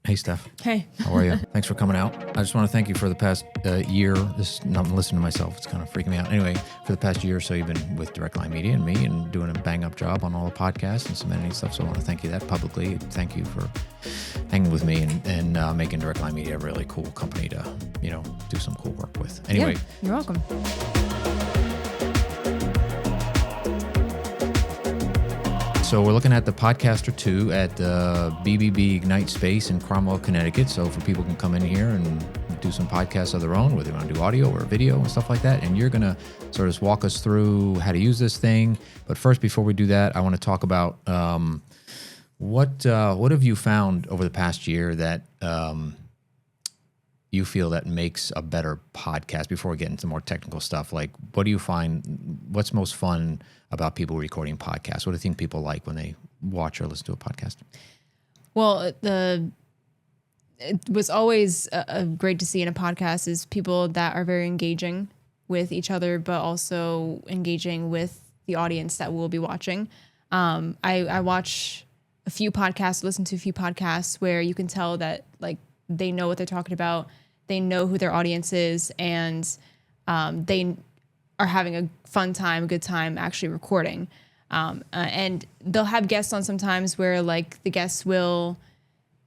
Hey, Steph. Hey. How are you? Thanks for coming out. I just want to thank you for the past year. I'm listening to myself. It's kind of freaking me out. Anyway, for the past year or so, you've been with Direct Line Media and me and doing a bang-up job on all the podcasts and submitting stuff. So I want to thank you that publicly. Thank you for hanging with me and making Direct Line Media a really cool company to, do some cool work with. Anyway. Yeah, you're welcome. So we're looking at the Podcaster 2 at the BBB Ignite Space in Cromwell, Connecticut. So for people can come in here and do some podcasts of their own, whether they want to do audio or video and stuff like that. And you're going to sort of walk us through how to use this thing. But first, before we do that, I want to talk about what have you found over the past year that you feel that makes a better podcast? Before we get into more technical stuff, like what do you find, what's most fun about people recording podcasts? What do you think people like when they watch or listen to a podcast? Well, it was always great to see in a podcast is people that are very engaging with each other, but also engaging with the audience that we'll be watching. I watch a few podcasts, listen to a few podcasts where you can tell that like they know what they're talking about. They know who their audience is, and they are having a fun time, a good time actually recording. And they'll have guests on sometimes where like the guests will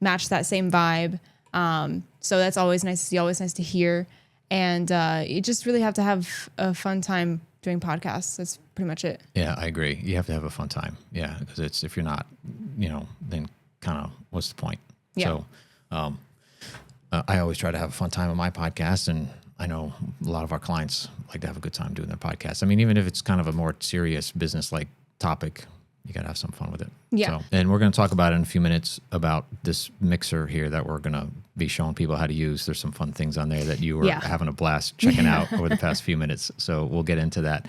match that same vibe. So that's always nice to see, always nice to hear. And you just really have to have a fun time doing podcasts. That's pretty much it. Yeah, I agree. You have to have a fun time. Yeah, because if you're not, then kind of what's the point? Yeah. So I always try to have a fun time on my podcast, and I know a lot of our clients like to have a good time doing their podcasts. I mean, even if it's kind of a more serious business-like topic, you got to have some fun with it. Yeah. So, and we're going to talk about in a few minutes about this mixer here that we're going to be showing people how to use. There's some fun things on there that you were having a blast checking out over the past few minutes. So we'll get into that.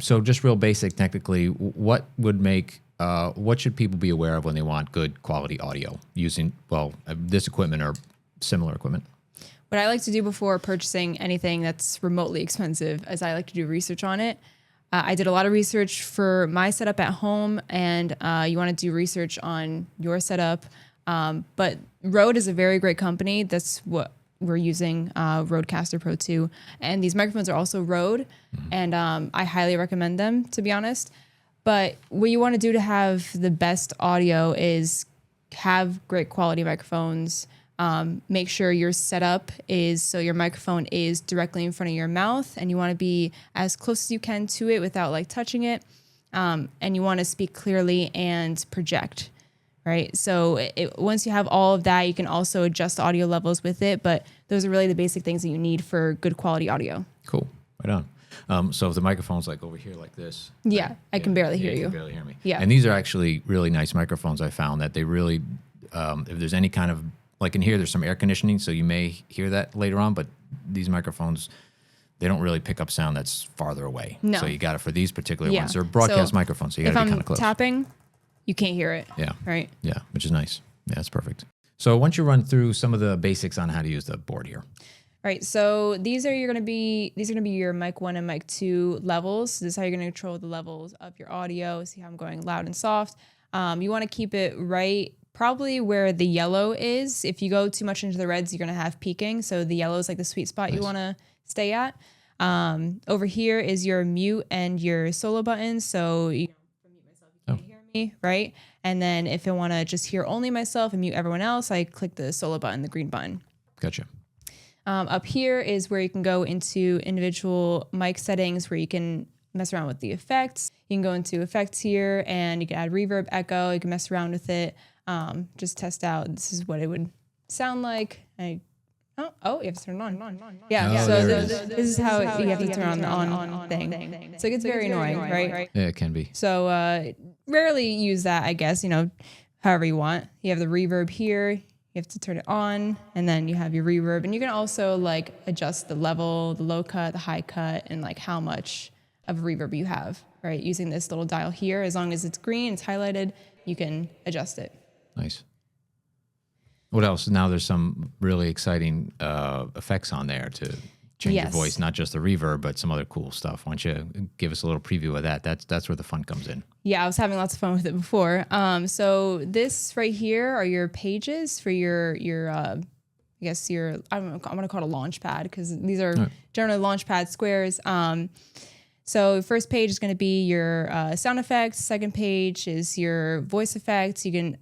So just real basic, technically, what should people be aware of when they want good quality audio using, this equipment or similar equipment? What I like to do before purchasing anything that's remotely expensive is I like to do research on it. I did a lot of research for my setup at home, and you want to do research on your setup. But Rode is a very great company. That's what we're using, Rodecaster Pro 2. And these microphones are also Rode, and I highly recommend them, to be honest. But what you want to do to have the best audio is have great quality microphones. Make sure your setup is so your microphone is directly in front of your mouth, and you want to be as close as you can to it without like touching it. And you want to speak clearly and project, right? So once you have all of that, you can also adjust the audio levels with it. But those are really the basic things that you need for good quality audio. Cool. Right on. So if the microphone's like over here like this. Yeah, I can barely hear you. You can barely hear me. Yeah. And these are actually really nice microphones. I found that they really, if there's any kind of, like in here, there's some air conditioning, so you may hear that later on, but these microphones, they don't really pick up sound that's farther away. No. So you got it for these particular ones. They're broadcast microphones, so you got to be kind of close. If I'm tapping, you can't hear it. Yeah. Right? Yeah, which is nice. Yeah, that's perfect. So once you run through some of the basics on how to use the board here. Right. So these are going to be your mic 1 and mic 2 levels. This is how you're going to control the levels of your audio. See how I'm going loud and soft. You want to keep it right probably where the yellow is. If you go too much into the reds, you're going to have peaking. So the yellow is like the sweet spot you want to stay at. Over here is your mute and your solo button. So for mute myself, you can't hear me, right? And then if I want to just hear only myself and mute everyone else, I click the solo button, the green button. Gotcha. Up here is where you can go into individual mic settings where you can mess around with the effects. You can go into effects here and you can add reverb, echo. You can mess around with it. Just test out. This is what it would sound like. You have to turn it on. Yeah. So this is how you have to turn on the on thing. So it gets very annoying, right? Yeah, it can be. So rarely use that, I guess, however you want. You have the reverb here. You have to turn it on, and then you have your reverb. And you can also like adjust the level, the low cut, the high cut, and like how much of reverb you have, right? Using this little dial here. As long as it's green, it's highlighted, you can adjust it. Nice. What else? Now there's some really exciting effects on there to change your Yes. voice, not just the reverb, but some other cool stuff. Why don't you give us a little preview of that? That's where the fun comes in. Yeah, I was having lots of fun with it before. So this right here are your pages for your I guess your, I'm going to call it a launch pad because these are generally launch pad squares. So first page is going to be your sound effects. Second page is your voice effects. You can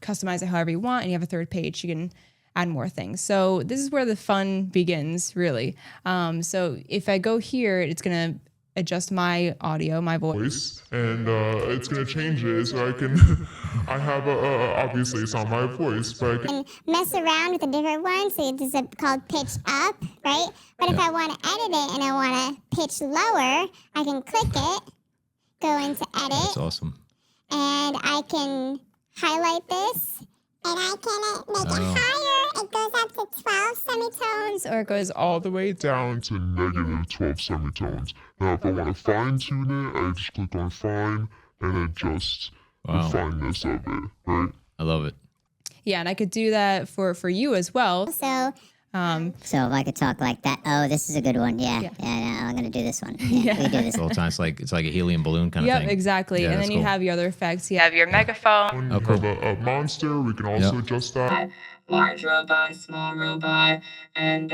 customize it however you want. And you have a third page. You can add more things. So this is where the fun begins, really. So if I go here, it's going to adjust my audio, my voice. And it's going to change it so I can, I have obviously it's not my voice, but I can mess around with a different one. So this is called pitch up, right? But if I want to edit it and I want to pitch lower, I can click it, go into edit. That's awesome. And I can highlight this. And I can make it higher. It goes up to 12 semitones. Or it goes all the way down to negative 12 semitones. Now, if I want to fine tune it, I just click on fine and adjust the fineness of it, right? I love it. Yeah, and I could do that for you as well. So if I could talk like that, oh, this is a good one. Yeah, no, I'm going to do this one. Yeah, we do this. The whole time it's like a helium balloon kind of thing. Yep, exactly. Yeah, and then you cool. have your other effects. You have your megaphone. When you have a monster, we can also adjust that. Large robot, small robot, and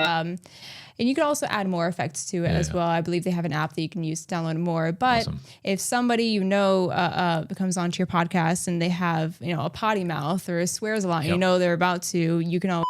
And you can also add more effects to it as well. I believe they have an app that you can use to download more. But if somebody comes onto your podcast and they have a potty mouth or swears a lot, they're about to, you can all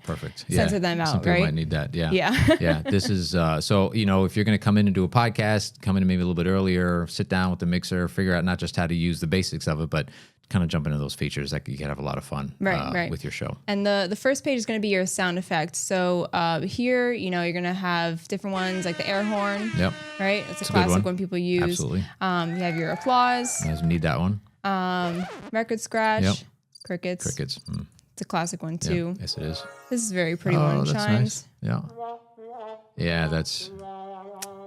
perfect. censor them out, Some people right? might need that. Yeah. Yeah. Yeah. This is so if you're going to come in and do a podcast, come in maybe a little bit earlier, sit down with the mixer, figure out not just how to use the basics of it, but kind of jump into those features that you can have a lot of fun with your show. And the first page is going to be your sound effects. So here, you're going to have different ones like the air horn. Yep. Right? It's a good classic one. one people use. Absolutely. You have your applause, You guys need that one. record scratch, Yep. crickets. Crickets. It's a classic one Yeah. too. Yes, it is. This is a very pretty Oh, one. that's Chimes. nice. Yeah. Yeah, that's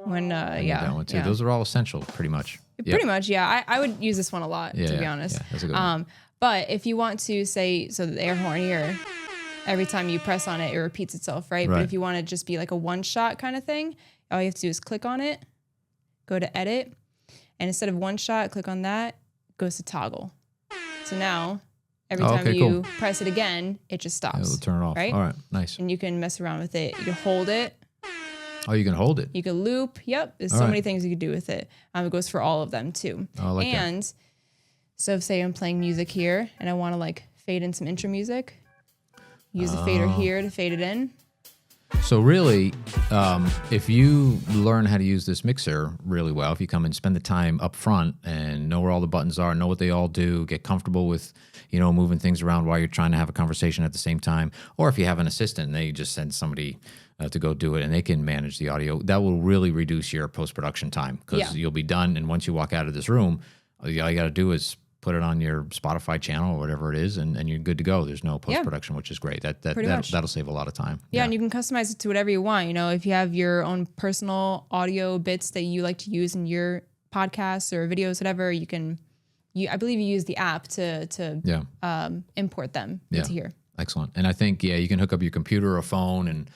When that one too. yeah. Those are all essential, pretty much. Yep. Pretty much, yeah. I would use this one a lot, to be honest. Yeah, that's a good one. But if you want to say, so the air horn here, every time you press on it, it repeats itself, right? But if you want to just be like a one shot kind of thing, all you have to do is click on it, go to edit, and instead of one shot, click on that, goes to toggle. So now, every time you press it again, it just stops. It'll turn it off. Right? All right, nice. And you can mess around with it. You can hold it. Oh, you can hold it. You can loop. Yep. There's so many things you can do with it. It goes for all of them too. Oh, I like that. And so say I'm playing music here and I want to like fade in some intro music. Use the fader here to fade it in. So really, if you learn how to use this mixer really well, if you come and spend the time up front and know where all the buttons are, know what they all do, get comfortable with, moving things around while you're trying to have a conversation at the same time, or if you have an assistant and they just send somebody to go do it and they can manage the audio, that will really reduce your post-production time because you'll be done. And once you walk out of this room, all you got to do is put it on your Spotify channel or whatever it is, and you're good to go. There's no post-production, which is great. That'll save a lot of time. Yeah, and you can customize it to whatever you want. If you have your own personal audio bits that you like to use in your podcasts or videos, whatever, you can. I believe you use the app to import them into here. Excellent. And I think you can hook up your computer or phone and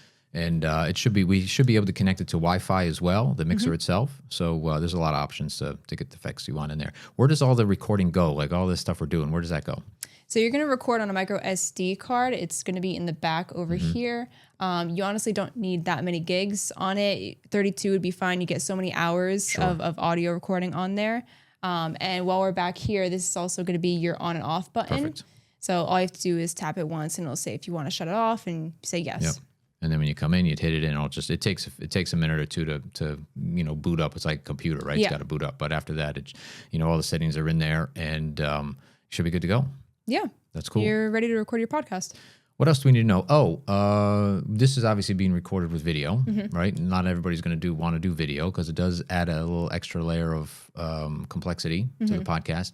we should be able to connect it to Wi-Fi as well, the mixer itself. So there's a lot of options to get the effects you want in there. Where does all the recording go? Like all this stuff we're doing, where does that go? So you're going to record on a micro SD card. It's going to be in the back over here. You honestly don't need that many gigs on it. 32 would be fine. You get so many hours of audio recording on there. And while we're back here, this is also going to be your on and off button. Perfect. So all you have to do is tap it once and it'll say if you want to shut it off and say yes. Yep. And then when you come in, you'd hit it in. It takes a minute or two to boot up. It's like a computer, right? Yeah. It's got to boot up. But after that, all the settings are in there, and should be good to go. Yeah. That's cool. You're ready to record your podcast. What else do we need to know? This is obviously being recorded with video, right? Not everybody's going to want to do video because it does add a little extra layer of complexity to the podcast.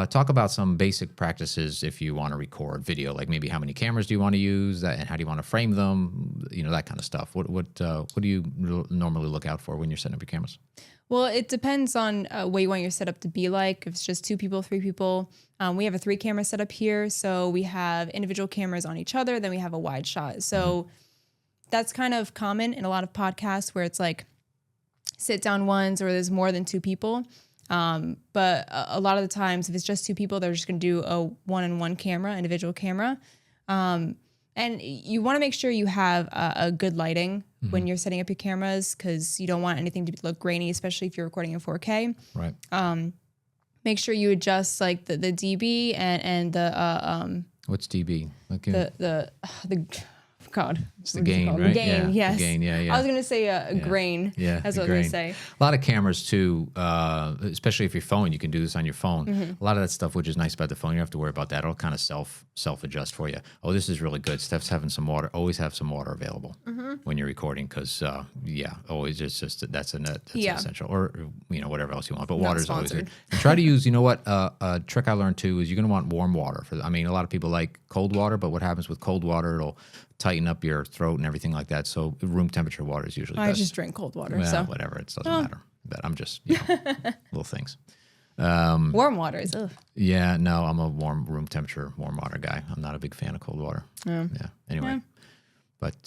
Talk about some basic practices if you want to record video, like maybe how many cameras do you want to use, and how do you want to frame them, that kind of stuff. What do you normally look out for when you're setting up your cameras? Well, it depends on what you want your setup to be like. If it's just 2 people, 3 people, we have a 3-camera setup here. So we have individual cameras on each other. Then we have a wide shot. So that's kind of common in a lot of podcasts where it's like sit down ones or there's more than two people. But a lot of the times, if it's just two people, they're just going to do a one-on-one camera, individual camera. And you want to make sure you have a good lighting when you're setting up your cameras, because you don't want anything to look grainy, especially if you're recording in 4K. Right. Make sure you adjust like the dB and the What's dB? Like the God, it's the gain, right? The gain, yes. The gain, yeah. I was gonna say a grain. Yeah, that's what I was gonna say. A lot of cameras too, especially if your phone, you can do this on your phone. A lot of that stuff, which is nice about the phone, you don't have to worry about that. It'll kind of self adjust for you. Oh, this is really good. Steph's having some water. Always have some water available when you're recording, because always that's an essential, or whatever else you want. But water's always good. And try to use, a trick I learned too is you're gonna want warm water. A lot of people like cold water, but what happens with cold water, it'll tighten up your throat and everything like that. So room temperature water is usually best. I just drink cold water. Well, so whatever, it doesn't matter. But I'm just little things. Warm water is. Yeah, no, I'm a room temperature warm water guy. I'm not a big fan of cold water. Yeah. Anyway, but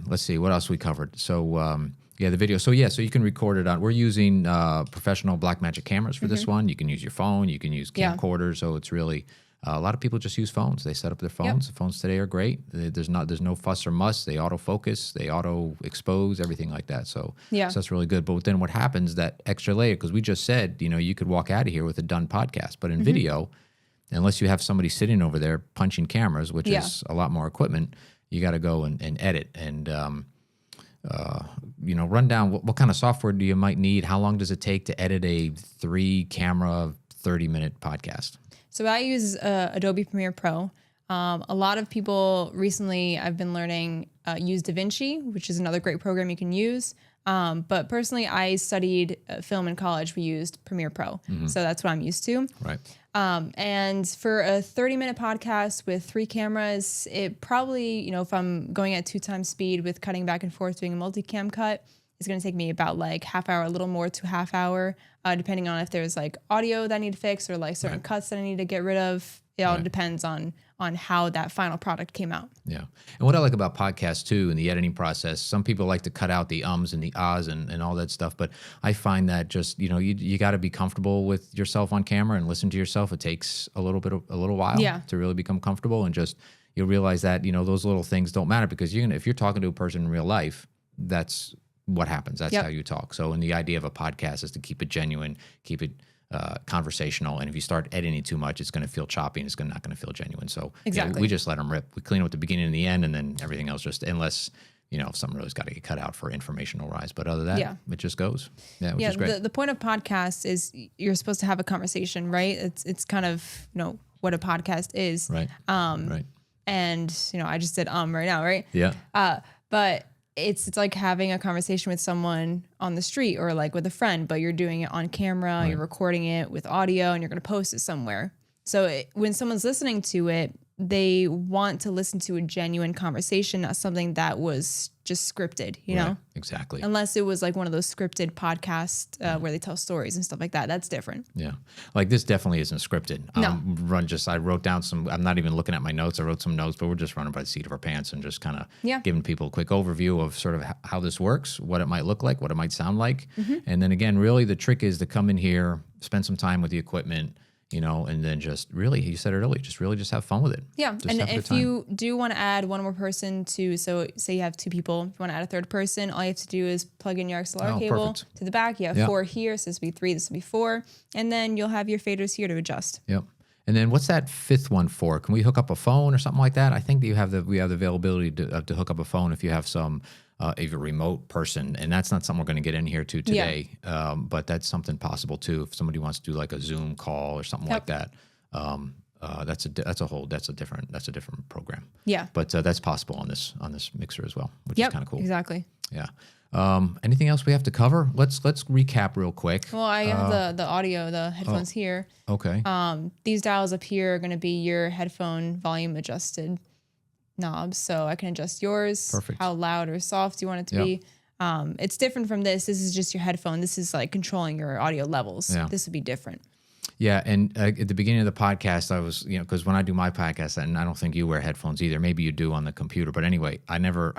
let's see what else we covered. So the video. So you can record it on. We're using professional Blackmagic cameras for this one. You can use your phone. You can use camcorders. So it's really. A lot of people just use phones. They set up their phones. The phones today are great. There's no fuss or muss. They autofocus, they auto expose, everything like that. So that's really good. But then what happens, that extra layer, because we just said, you could walk out of here with a done podcast. But in video, unless you have somebody sitting over there punching cameras, which is a lot more equipment, you got to go and edit and run down what kind of software do you might need. How long does it take to edit a 3-camera 30-minute podcast? So I use Adobe Premiere Pro. A lot of people recently, I've been learning, use DaVinci, which is another great program you can use. But personally, I studied film in college. We used Premiere Pro. So that's what I'm used to. Right. And for a 30-minute podcast with 3 cameras, it probably, if I'm going at 2 times speed with cutting back and forth, doing a multicam cut, it's going to take me about like half hour, a little more to half hour, depending on if there's like audio that I need to fix or like certain cuts that I need to get rid of. It all depends on how that final product came out. Yeah. And what I like about podcasts too, in the editing process, some people like to cut out the ums and the ahs and all that stuff. But I find that just, you got to be comfortable with yourself on camera and listen to yourself. It takes a little while to really become comfortable, and just, you'll realize that, those little things don't matter, because if you're talking to a person in real life, that's what happens. That's how you talk. So, and the idea of a podcast is to keep it genuine, keep it conversational. And if you start editing too much, it's going to feel choppy and it's not going to feel genuine. So we just let them rip. We clean up the beginning and the end, and then everything else unless, if something really's got to get cut out for informational rise. But other than that, it just goes. Which is great. The point of podcasts is you're supposed to have a conversation, right? It's kind of, what a podcast is. Right. Right. And, I just said right now, right? Yeah. But it's like having a conversation with someone on the street or like with a friend, but you're doing it on camera, you're recording it with audio, and you're going to post it somewhere. So when someone's listening to it, they want to listen to a genuine conversation, not something that was just scripted, you know? Exactly. Unless it was like one of those scripted podcasts where they tell stories and stuff like that. That's different. Yeah. Like this definitely isn't scripted. No. I wrote down I'm not even looking at my notes. I wrote some notes, but we're just running by the seat of our pants and just kind of giving people a quick overview of sort of how this works, what it might look like, what it might sound like. And then again, really the trick is to come in here, spend some time with the equipment, and then just really, you said it earlier, just have fun with it. Yeah. And if you do want to add one more person so say you have 2 people, if you want to add a third person, all you have to do is plug in your XLR cable to the back. You have 4 here. So this will be 3, this will be 4. And then you'll have your faders here to adjust. Yep. And then what's that 5th one for? Can we hook up a phone or something like that? I think that we have the availability to hook up a phone if you have if a remote person, and that's not something we're going to get in here to today. But that's something possible too. If somebody wants to do like a Zoom call or something like that, that's a different program. Yeah. But that's possible on this mixer as well, which is kind of cool. Exactly. Yeah. Anything else we have to cover? Let's recap real quick. Well, I have the audio, the headphones here. Okay. These dials up here are going to be your headphone volume adjusted knobs, so I can adjust yours. Perfect. How loud or soft you want it to be. It's different from this. This is just your headphone. This is like controlling your audio levels. Yeah. This would be different. Yeah, and at the beginning of the podcast, I was, because when I do my podcast, and I don't think you wear headphones either. Maybe you do on the computer, but anyway, I never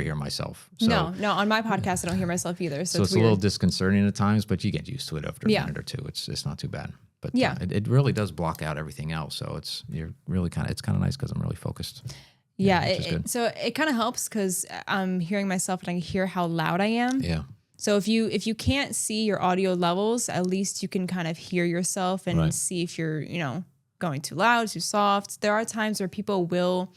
hear myself. So, No, on my podcast, I don't hear myself either. So it's a little disconcerting at times, but you get used to it after a minute or two. It's not too bad. But yeah, it really does block out everything else. So it's kind of nice because I'm really focused. Yeah, so it kind of helps because I'm hearing myself and I can hear how loud I am. Yeah. So if you can't see your audio levels, at least you can kind of hear yourself and see if you're, going too loud, too soft. There are times where people will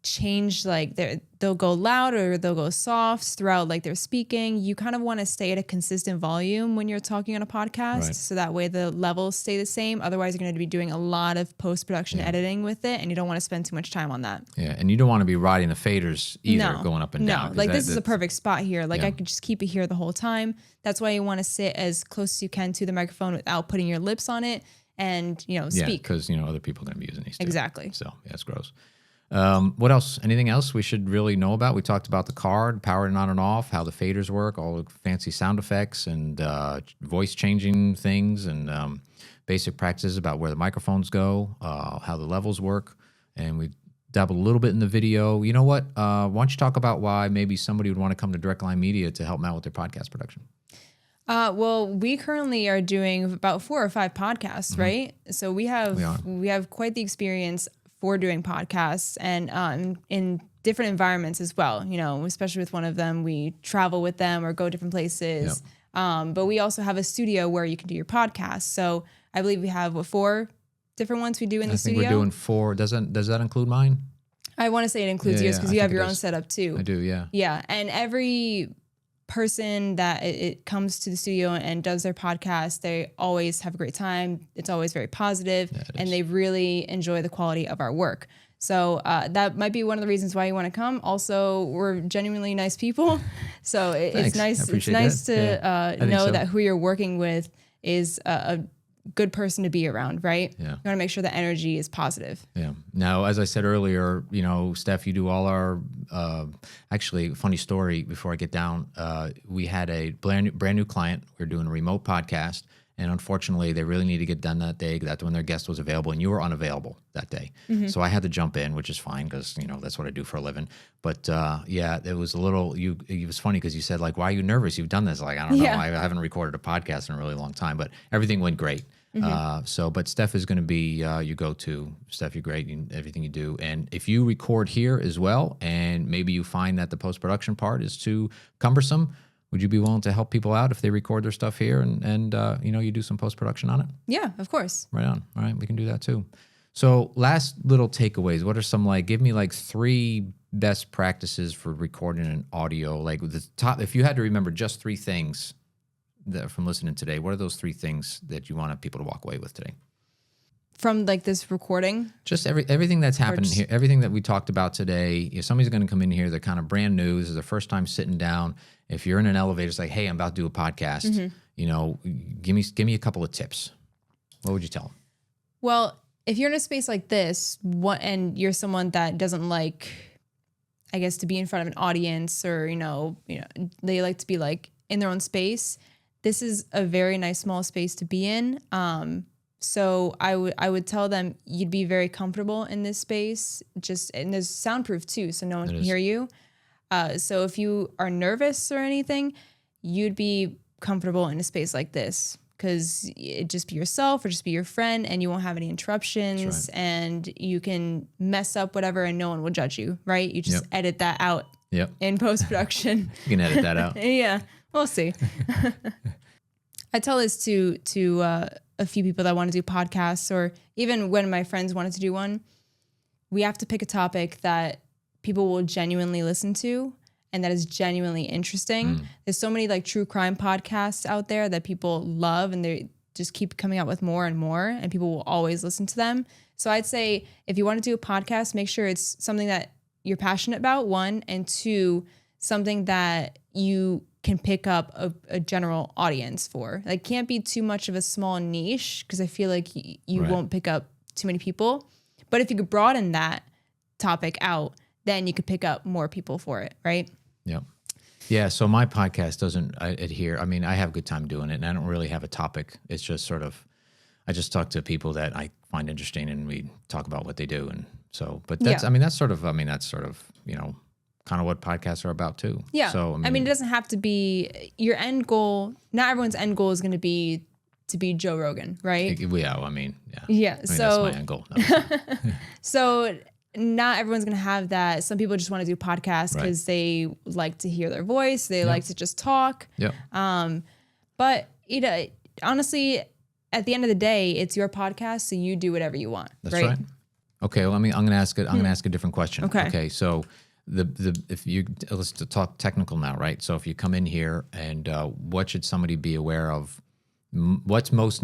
change, like they'll go loud or they'll go soft throughout like their speaking. You kind of want to stay at a consistent volume when you're talking on a podcast, so that way the levels stay the same. Otherwise, you're going to be doing a lot of post-production editing with it, and you don't want to spend too much time on that. Yeah, and you don't want to be riding the faders either, going up and down. No, like this is a perfect spot here. Like I could just keep it here the whole time. That's why you want to sit as close as you can to the microphone without putting your lips on it, and speak. Yeah, because other people are going to be using these too. Exactly. So yeah, it's gross. What else? Anything else we should really know about? We talked about the card, powered on and off, how the faders work, all the fancy sound effects and voice changing things, and basic practices about where the microphones go, how the levels work, and we dabbled a little bit in the video. You know what? Why don't you talk about why maybe somebody would want to come to Direct Line Media to help them out with their podcast production? Well, we currently are doing about 4 or 5 podcasts, right? So we have quite the experience for doing podcasts and in different environments as well. Especially with one of them, we travel with them or go different places. Yep. But we also have a studio where you can do your podcast. So I believe we have 4 different ones we do in the studio. I think we're doing 4. Does that include mine? I want to say it includes yours because you have your own setup too. I do, yeah. Yeah, and every person that it comes to the studio and does their podcast, they always have a great time. It's always very positive, and they really enjoy the quality of our work. So that might be one of the reasons why you want to come. Also, we're genuinely nice people, so it's nice. It's nice to know that who you're working with is a good person to be around, right? Yeah. You want to make sure the energy is positive. Yeah. Now, as I said earlier, Steph, you do all our, actually, funny story before I get down. We had a brand new client. We were doing a remote podcast, and unfortunately, they really needed to get done that day. That's when their guest was available, and you were unavailable that day. Mm-hmm. So I had to jump in, which is fine because, that's what I do for a living. But it was a little, it was funny because you said, like, why are you nervous? You've done this. Like, I don't know. I haven't recorded a podcast in a really long time, but everything went great. Mm-hmm. But Steph is going to be your go-to. Steph, you're great in everything you do. And if you record here as well, and maybe you find that the post-production part is too cumbersome, would you be willing to help people out if they record their stuff here and you do some post-production on it? Yeah, of course. Right on. All right, we can do that too. So last little takeaways. What are some, give me 3 best practices for recording an audio? Like the top, if you had to remember just 3 things from listening today, what are those 3 things that you want people to walk away with today? From this recording? Just everything that's happened here, everything that we talked about today. If somebody's going to come in here, they're kind of brand new, this is their first time sitting down. If you're in an elevator, it's like, hey, I'm about to do a podcast. Mm-hmm. Give me a couple of tips. What would you tell them? Well, if you're in a space like this, and you're someone that doesn't like, I guess, to be in front of an audience, or they like to be in their own space, this is a very nice small space to be in. So I would tell them you'd be very comfortable in this space. And there's soundproof too, so no one can hear you. So if you are nervous or anything, you'd be comfortable in a space like this because it'd just be yourself or just be your friend, and you won't have any interruptions, and you can mess up whatever and no one will judge you, right? You just edit that out in post-production. You can edit that out. Yeah, we'll see. I tell this to a few people that want to do podcasts, or even when my friends wanted to do one. We have to pick a topic that people will genuinely listen to and that is genuinely interesting. There's so many true crime podcasts out there that people love, and they just keep coming out with more and more, and people will always listen to them. So I'd say if you want to do a podcast, make sure it's something that you're passionate about, 1, and 2, something that you can pick up a general audience for. Can't be too much of a small niche, because I feel like you won't pick up too many people. But if you could broaden that topic out, then you could pick up more people for it, right? Yep. Yeah, so my podcast doesn't adhere. I mean, I have a good time doing it, and I don't really have a topic. It's just sort of, I just talk to people that I find interesting, and we talk about what they do. And so, but that's, Yeah. that's sort of, kind of what podcasts are about too. Yeah. So, I mean, it doesn't have to be your end goal. Not everyone's end goal is going to be Joe Rogan, right? Yeah, I mean, yeah. Yeah. I mean, So, that's my end goal. No. so not everyone's going to have that. Some people just want to do podcasts because they like to hear their voice. They like to just talk. Yeah. But honestly, at the end of the day, it's your podcast, so you do whatever you want. That's right. Okay. Well, I'm going to ask a different question. Okay. Okay. So let's talk technical now, right? So if you come in here and what should somebody be aware of? What's most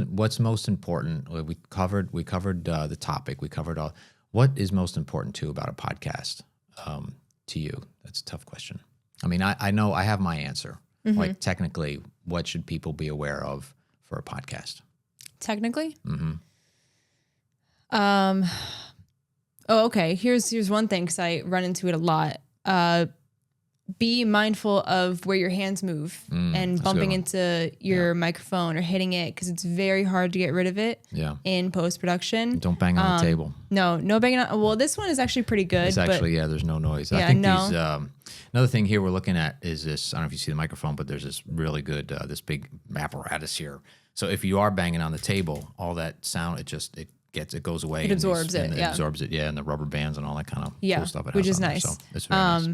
important? We covered the topic. We covered all. What is most important to about a podcast to you? That's a tough question. I mean, I know I have my answer. Like technically, what should people be aware of for a podcast? Technically? Oh, okay. Here's one thing, because I run into it a lot. Be mindful of where your hands move and bumping into your microphone or hitting it, because it's very hard to get rid of it in post-production. Don't bang on the table. No banging on. Well, this one is actually pretty good. It's actually, there's no noise. I think these, another thing here we're looking at is this, I don't know if you see the microphone, but there's this really good, this big apparatus here. So if you are banging on the table, all that sound, it goes away. It absorbs it. It absorbs it, and the rubber bands and all that kind of cool stuff. Which is nice. So it's very nice.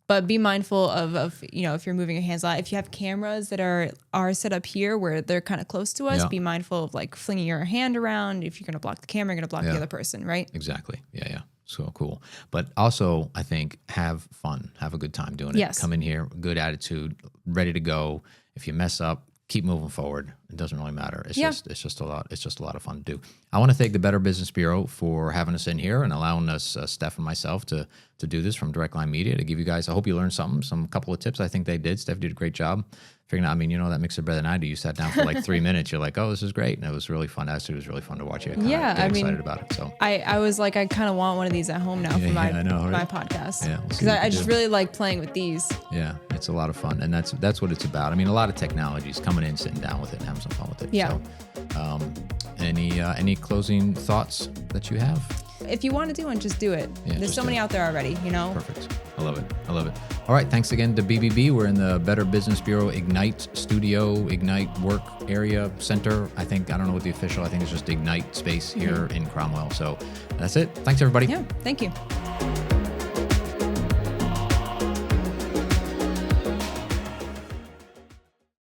But be mindful of if you're moving your hands a lot. If you have cameras that are set up here where they're kind of close to us, be mindful of like flinging your hand around. If you're going to block the camera, you're going to block the other person, right? Exactly. Yeah. So cool. But also, I think have fun, have a good time doing it. Yes. Come in here, good attitude, ready to go. If you mess up, keep moving forward. It doesn't really matter. It's just a lot. It's just a lot of fun to do. I want to thank the Better Business Bureau for having us in here and allowing us, Steph and myself, to do this from Direct Line Media, to give you guys, I hope you learned some couple of tips. I think they did. Steph did a great job figuring out. I mean, that mixer better than I do. You sat down for like 3 minutes. You're like, oh, this is great. And it was really fun. Actually, it was really fun to watch you. I excited about it. So I was like, I kind of want one of these at home now for my podcast. Yeah, because I just really like playing with these. Yeah, it's a lot of fun, and that's what it's about. I mean, a lot of technologies, coming in, sitting down with it, and having some fun with it. Yeah. So, any closing thoughts that you have? If you want to do one, just do it. Yeah, There's so many out there already, Perfect. I love it. All right. Thanks again to BBB. We're in the Better Business Bureau Ignite Studio, Ignite Work Area Center. I think it's just Ignite space here in Cromwell. So that's it. Thanks, everybody. Yeah. Thank you.